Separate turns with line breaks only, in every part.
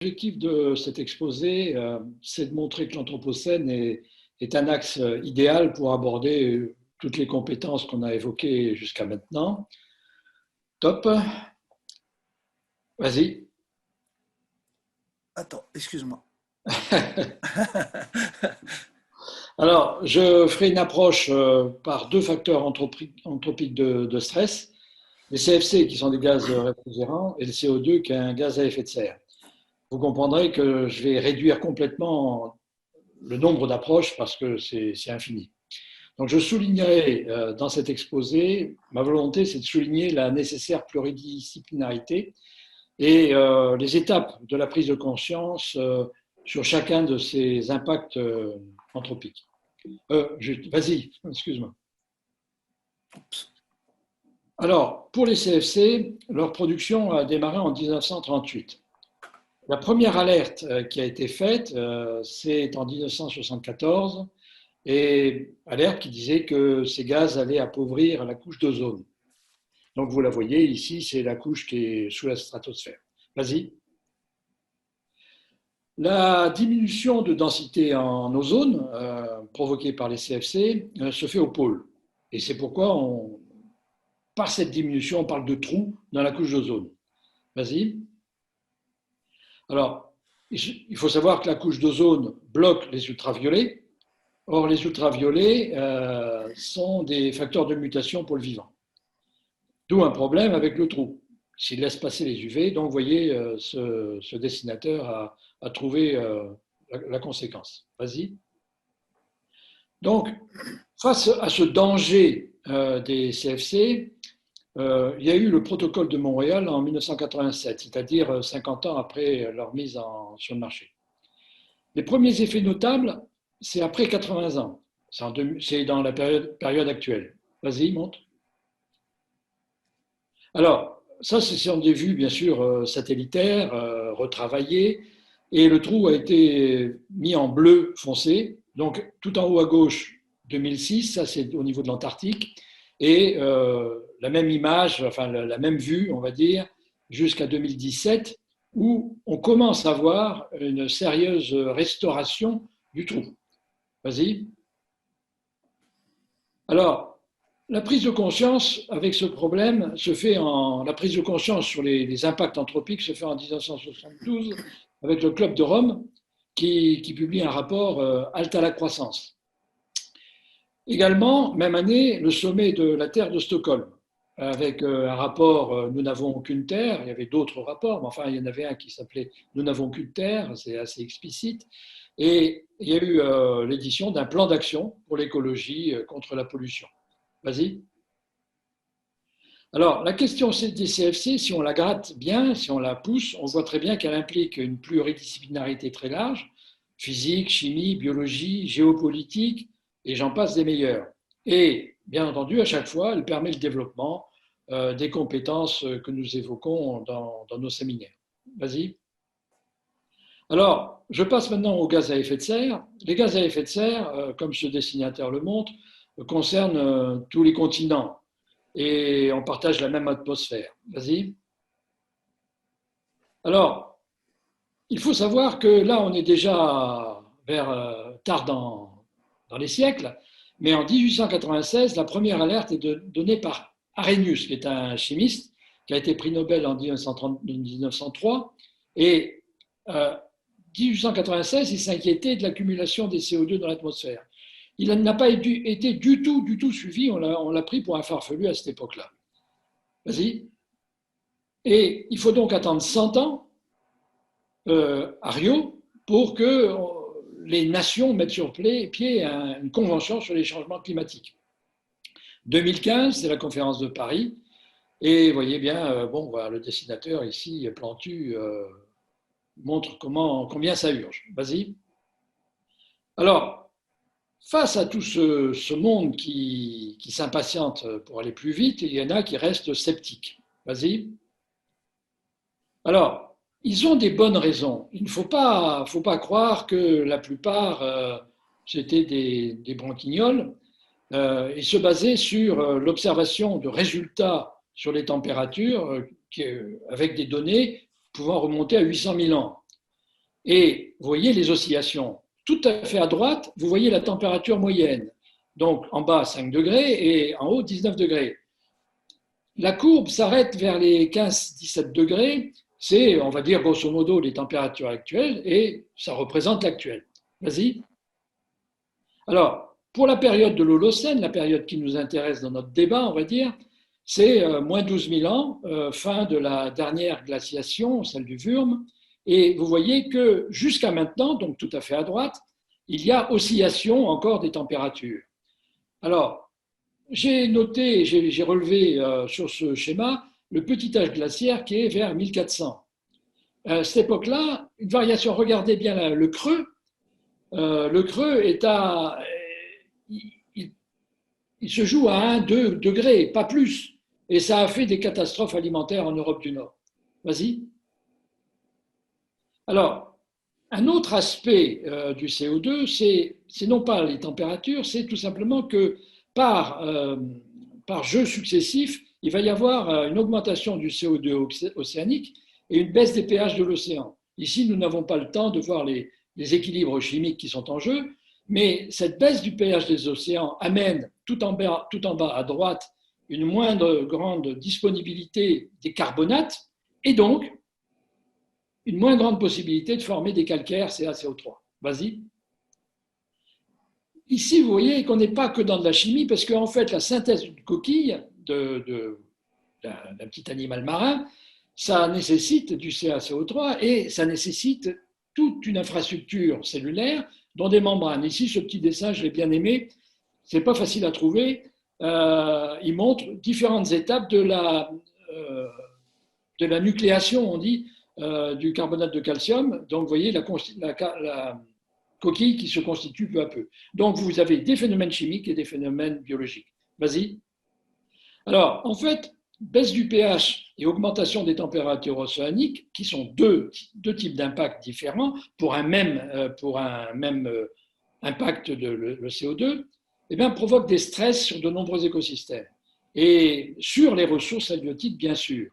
L'objectif de cet exposé, c'est de montrer que l'Anthropocène est un axe idéal pour aborder toutes les compétences qu'on a évoquées jusqu'à maintenant. Top. Vas-y.
Attends, excuse-moi.
Alors, je ferai une approche par deux facteurs anthropiques de stress, les CFC qui sont des gaz réfrigérants et le CO2 qui est un gaz à effet de serre. Vous comprendrez que je vais réduire complètement le nombre d'approches parce que c'est infini. Donc, je soulignerai dans cet exposé, ma volonté, c'est de souligner la nécessaire pluridisciplinarité et les étapes de la prise de conscience sur chacun de ces impacts anthropiques. Vas-y, excuse-moi. Alors, pour les CFC, leur production a démarré en 1938. La première alerte qui a été faite, c'est en 1974, et alerte qui disait que ces gaz allaient appauvrir la couche d'ozone. Donc vous la voyez ici, c'est la couche qui est sous la stratosphère. Vas-y. La diminution de densité en ozone provoquée par les CFC se fait au pôle. Et c'est pourquoi, par cette diminution, on parle de trous dans la couche d'ozone. Vas-y. Alors, il faut savoir que la couche d'ozone bloque les ultraviolets. Or, les ultraviolets sont des facteurs de mutation pour le vivant. D'où un problème avec le trou. S'il laisse passer les UV, donc vous voyez, ce dessinateur a trouvé la conséquence. Vas-y. Donc, face à ce danger des CFC, il y a eu le protocole de Montréal en 1987, c'est-à-dire 50 ans après leur mise sur le marché. Les premiers effets notables, c'est après 80 ans. C'est dans la période actuelle. Vas-y, monte. Alors, ça, ce sont des vues, bien sûr, satellitaires, retravaillées, et le trou a été mis en bleu foncé. Donc, tout en haut à gauche, 2006, ça c'est au niveau de l'Antarctique, et la même image, enfin la même vue, on va dire, jusqu'à 2017, où on commence à voir une sérieuse restauration du trou. Vas-y. Alors, la prise de conscience avec ce problème se fait la prise de conscience sur les impacts anthropiques se fait en 1972 avec le Club de Rome qui publie un rapport Halte à la croissance. Également, même année, le sommet de la Terre de Stockholm avec un rapport Nous n'avons qu'une Terre. Il y avait d'autres rapports, mais enfin, il y en avait un qui s'appelait Nous n'avons qu'une Terre, c'est assez explicite. Et il y a eu l'édition d'un plan d'action pour l'écologie contre la pollution. Vas-y. Alors, la question des CFC, si on la gratte bien, si on la pousse, on voit très bien qu'elle implique une pluridisciplinarité très large, physique, chimie, biologie, géopolitique, et j'en passe des meilleurs. Et, bien entendu, à chaque fois, elle permet le développement des compétences que nous évoquons dans nos séminaires. Vas-y. Alors, je passe maintenant aux gaz à effet de serre. Les gaz à effet de serre, comme ce dessinateur le montre, concernent tous les continents et on partage la même atmosphère. Vas-y. Alors, il faut savoir que là, on est déjà tard dans les siècles, mais en 1896, la première alerte est donnée par Arrhenius, qui est un chimiste, qui a été prix Nobel en 1903, et 1896, il s'inquiétait de l'accumulation des CO2 dans l'atmosphère. Il n'a pas été du tout suivi, on l'a pris pour un farfelu à cette époque-là. Vas-y. Et il faut donc attendre 100 ans à Rio pour que les nations mettent sur pied une convention sur les changements climatiques. 2015, c'est la conférence de Paris, et vous voyez bien, bon, voilà, le dessinateur ici, Plantu, montre combien ça urge. Vas-y. Alors, face à tout ce monde qui s'impatiente pour aller plus vite, il y en a qui restent sceptiques. Vas-y. Alors, ils ont des bonnes raisons. Il ne faut pas croire que la plupart, c'était des branquignoles. Ils se basaient sur l'observation de résultats sur les températures avec des données pouvant remonter à 800 000 ans. Et vous voyez les oscillations. Tout à fait à droite, vous voyez la température moyenne. Donc en bas 5 degrés et en haut 19 degrés. La courbe s'arrête vers les 15-17 degrés. C'est, on va dire, grosso modo, les températures actuelles et ça représente l'actuel. Vas-y. Alors, pour la période de l'Holocène, la période qui nous intéresse dans notre débat, on va dire, c'est moins 12 000 ans, fin de la dernière glaciation, celle du Würm. Et vous voyez que jusqu'à maintenant, donc tout à fait à droite, il y a oscillation encore des températures. Alors, j'ai noté, j'ai relevé sur ce schéma le petit âge glaciaire qui est vers 1400. À cette époque-là, une variation, regardez bien le creux. Le creux est à. Il se joue à 1-2 degrés, pas plus. Et ça a fait des catastrophes alimentaires en Europe du Nord. Vas-y. Alors, un autre aspect du CO2, c'est non pas les températures, c'est tout simplement que par jeux successifs, il va y avoir une augmentation du CO2 océanique et une baisse des pH de l'océan. Ici, nous n'avons pas le temps de voir les équilibres chimiques qui sont en jeu, mais cette baisse du pH des océans amène tout en bas à droite une moindre grande disponibilité des carbonates et donc une moins grande possibilité de former des calcaires CaCO3. Vas-y. Ici, vous voyez qu'on n'est pas que dans de la chimie, parce qu'en fait, la synthèse d'une coquille d'un petit animal marin, ça nécessite du CaCO3 et ça nécessite toute une infrastructure cellulaire dont des membranes. Ici, ce petit dessin, je l'ai bien aimé, c'est pas facile à trouver. Il montre différentes étapes de la nucléation, on dit, du carbonate de calcium. Donc, vous voyez la coquille qui se constitue peu à peu. Donc, vous avez des phénomènes chimiques et des phénomènes biologiques. Vas-y. Alors, en fait, baisse du pH et augmentation des températures océaniques, qui sont deux types d'impacts différents pour un même impact de le CO2, eh bien, provoquent des stress sur de nombreux écosystèmes et sur les ressources halieutiques, bien sûr.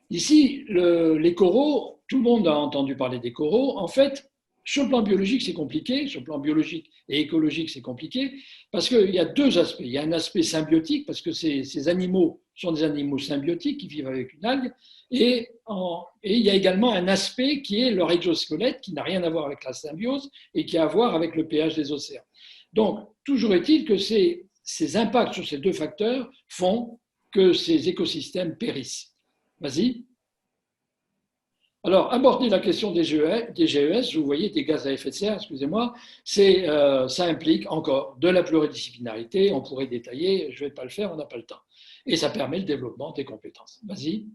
Ici, les coraux, tout le monde a entendu parler des coraux. En fait, sur le plan biologique, c'est compliqué. Sur le plan biologique et écologique, c'est compliqué parce qu'il y a deux aspects. Il y a un aspect symbiotique parce que ces animaux sont des animaux symbiotiques qui vivent avec une algue. Et il y a également un aspect qui est leur exosquelette qui n'a rien à voir avec la symbiose et qui a à voir avec le pH des océans. Donc, toujours est-il que ces impacts sur ces deux facteurs font que ces écosystèmes périssent. Vas-y. Alors, aborder la question des GES, vous voyez, des gaz à effet de serre, excusez-moi, ça implique encore de la pluridisciplinarité, on pourrait détailler, je ne vais pas le faire, on n'a pas le temps. Et ça permet le développement des compétences. Vas-y.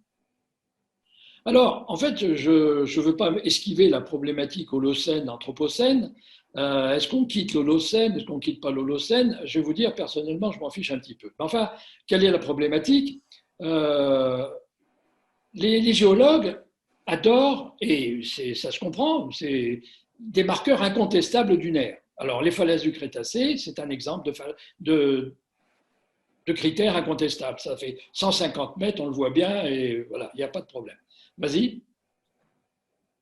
Alors, en fait, je ne veux pas esquiver la problématique Holocène, Anthropocène. Est-ce qu'on quitte l'Holocène, est-ce qu'on ne quitte pas l'Holocène? Je vais vous dire, personnellement, je m'en fiche un petit peu. Mais enfin, quelle est la problématique? Les géologues adorent, et ça se comprend, c'est des marqueurs incontestables dunaires. Alors, les falaises du Crétacé, c'est un exemple de critères incontestables. Ça fait 150 mètres, on le voit bien, et voilà, il n'y a pas de problème. Vas-y.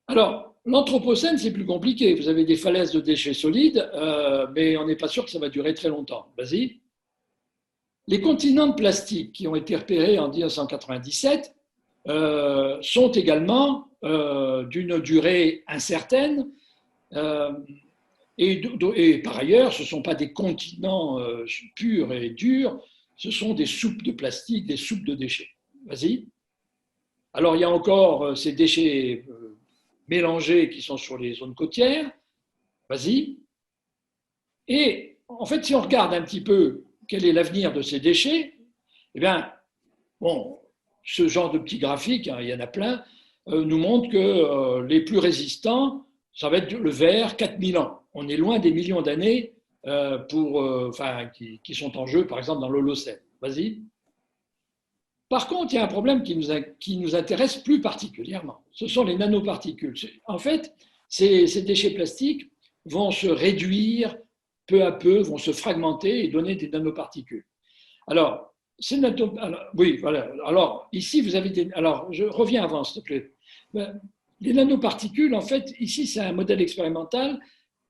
Alors, l'Anthropocène, c'est plus compliqué. Vous avez des falaises de déchets solides, mais on n'est pas sûr que ça va durer très longtemps. Vas-y. Les continents de plastique qui ont été repérés en 1997 sont également d'une durée incertaine et par ailleurs, ce ne sont pas des continents purs et durs, ce sont des soupes de plastique, des soupes de déchets. Vas-y. Alors, il y a encore ces déchets mélangés qui sont sur les zones côtières. Vas-y. Et en fait, si on regarde un petit peu quel est l'avenir de ces déchets, eh bien, bon, ce genre de petits graphiques, hein, il y en a plein, nous montrent que les plus résistants, ça va être le verre, 4000 ans. On est loin des millions d'années qui sont en jeu, par exemple, dans l'Holocène. Vas-y. Par contre, il y a un problème qui nous intéresse plus particulièrement. Ce sont les nanoparticules. En fait, ces déchets plastiques vont se réduire peu à peu, vont se fragmenter et donner des nanoparticules. Alors, oui, voilà. Alors, ici, vous avez des. Alors, je reviens avant, s'il te plaît. les nanoparticules, en fait, ici, c'est un modèle expérimental,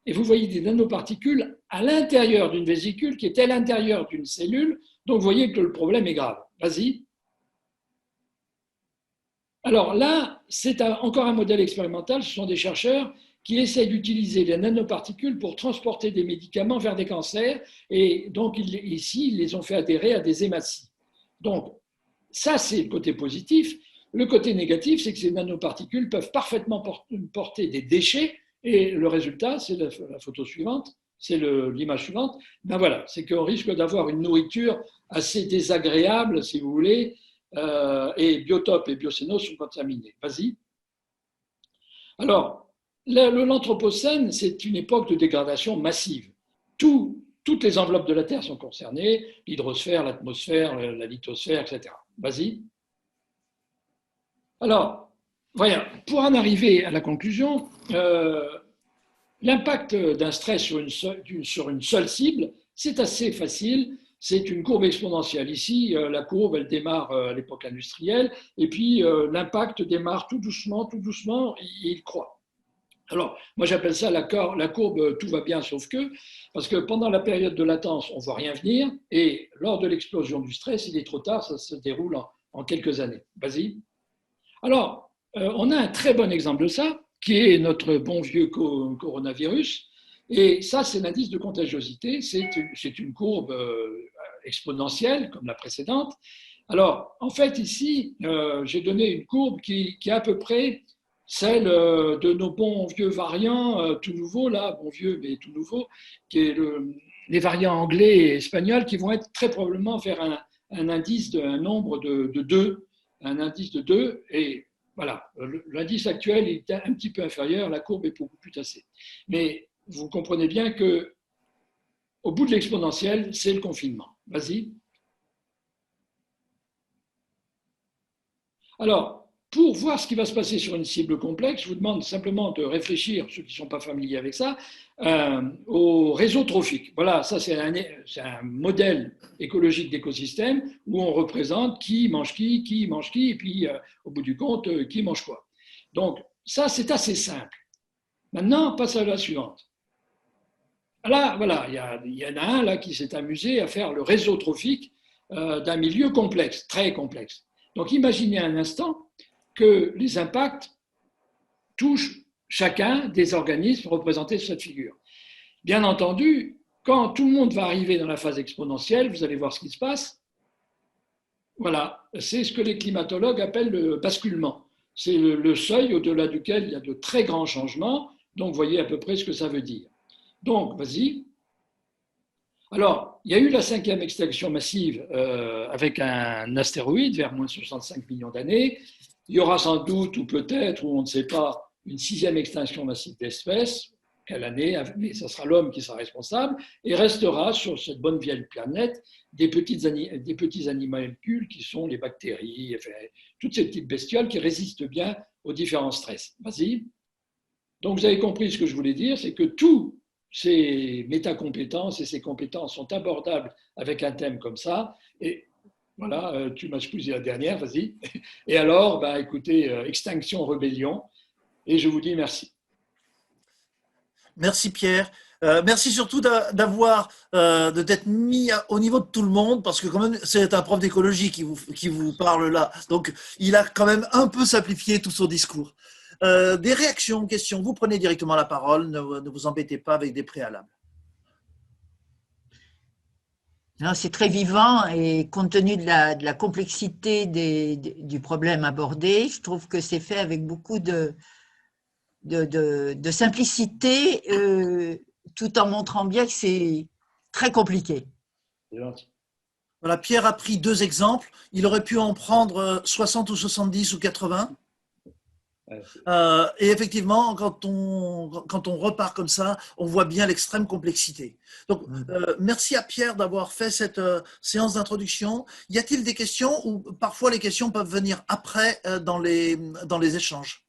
et vous voyez des nanoparticules à l'intérieur d'une vésicule qui est à l'intérieur d'une cellule, donc vous voyez que le problème est grave. Vas-y. Alors là, c'est encore un modèle expérimental, ce sont des chercheurs qui essayent d'utiliser les nanoparticules pour transporter des médicaments vers des cancers, et donc ici, ils les ont fait adhérer à des hématies. Donc, ça, c'est le côté positif. Le côté négatif, c'est que ces nanoparticules peuvent parfaitement porter des déchets, et le résultat, c'est la photo suivante, c'est l'image suivante. Ben voilà, c'est qu'on risque d'avoir une nourriture assez désagréable, si vous voulez, et biotopes et biocénos sont contaminés. Vas-y. Alors, l'Anthropocène, c'est une époque de dégradation massive. Toutes les enveloppes de la Terre sont concernées, l'hydrosphère, l'atmosphère, la lithosphère, etc. Vas-y. Alors, voilà, pour en arriver à la conclusion, l'impact d'un stress sur une seule cible, c'est assez facile. C'est une courbe exponentielle. Ici, la courbe, elle démarre à l'époque industrielle, et puis l'impact démarre tout doucement, et il croît. Alors, moi j'appelle ça la courbe tout va bien sauf que, parce que pendant la période de latence, on ne voit rien venir, et lors de l'explosion du stress, il est trop tard, ça se déroule en quelques années. Vas-y. Alors, on a un très bon exemple de ça, qui est notre bon vieux coronavirus. Et ça, c'est l'indice de contagiosité. C'est une courbe exponentielle, comme la précédente. Alors, en fait, ici, j'ai donné une courbe qui est à peu près celle de nos bons vieux variants, tout nouveaux, là, bon vieux, mais tout nouveau, qui est les variants anglais et espagnols, qui vont être très probablement vers un indice d'un nombre de 2, un indice de 2, et voilà, l'indice actuel est un petit peu inférieur, la courbe est beaucoup plus tassée. Mais vous comprenez bien que au bout de l'exponentielle, c'est le confinement. Vas-y. Alors, pour voir ce qui va se passer sur une cible complexe, je vous demande simplement de réfléchir, ceux qui ne sont pas familiers avec ça, au réseau trophique. Voilà, ça c'est un modèle écologique d'écosystème où on représente qui mange qui, et puis au bout du compte, qui mange quoi. Donc, ça c'est assez simple. Maintenant, passe à la suivante. Là, voilà, il y en a un là qui s'est amusé à faire le réseau trophique d'un milieu complexe, très complexe. Donc, imaginez un instant que les impacts touchent chacun des organismes représentés sur cette figure. Bien entendu, quand tout le monde va arriver dans la phase exponentielle, vous allez voir ce qui se passe. Voilà, c'est ce que les climatologues appellent le basculement. C'est le seuil au-delà duquel il y a de très grands changements. Donc, vous voyez à peu près ce que ça veut dire. Donc, vas-y. Alors, il y a eu la 5e extinction massive avec un astéroïde vers moins 65 millions d'années. Il y aura sans doute, ou peut-être, ou on ne sait pas, une 6e extinction massive d'espèces. Quelle année? Mais ce sera l'homme qui sera responsable. Et restera sur cette bonne vieille planète des petits animalcules qui sont les bactéries, enfin, toutes ces petites bestioles qui résistent bien aux différents stress. Vas-y. Donc, vous avez compris ce que je voulais dire, c'est que tous ces métacompétences et ces compétences sont abordables avec un thème comme ça. Et voilà, tu m'as excusé la dernière, vas-y. Et alors, bah, écoutez, extinction, rébellion. Et je vous dis merci.
Merci Pierre. Merci surtout d'être mis au niveau de tout le monde, parce que quand même c'est un prof d'écologie qui vous parle là. Donc il a quand même un peu simplifié tout son discours. Des réactions, questions, vous prenez directement la parole, ne vous embêtez pas avec des préalables.
C'est très vivant et compte tenu de la complexité du problème abordé, je trouve que c'est fait avec beaucoup de simplicité, tout en montrant bien que c'est très compliqué.
Voilà, Pierre a pris 2 exemples. Il aurait pu en prendre 60 ou 70 ou 80. Et effectivement, quand on repart comme ça, on voit bien l'extrême complexité. Donc, merci à Pierre d'avoir fait cette séance d'introduction. Y a-t-il des questions, ou parfois les questions peuvent venir après dans les échanges?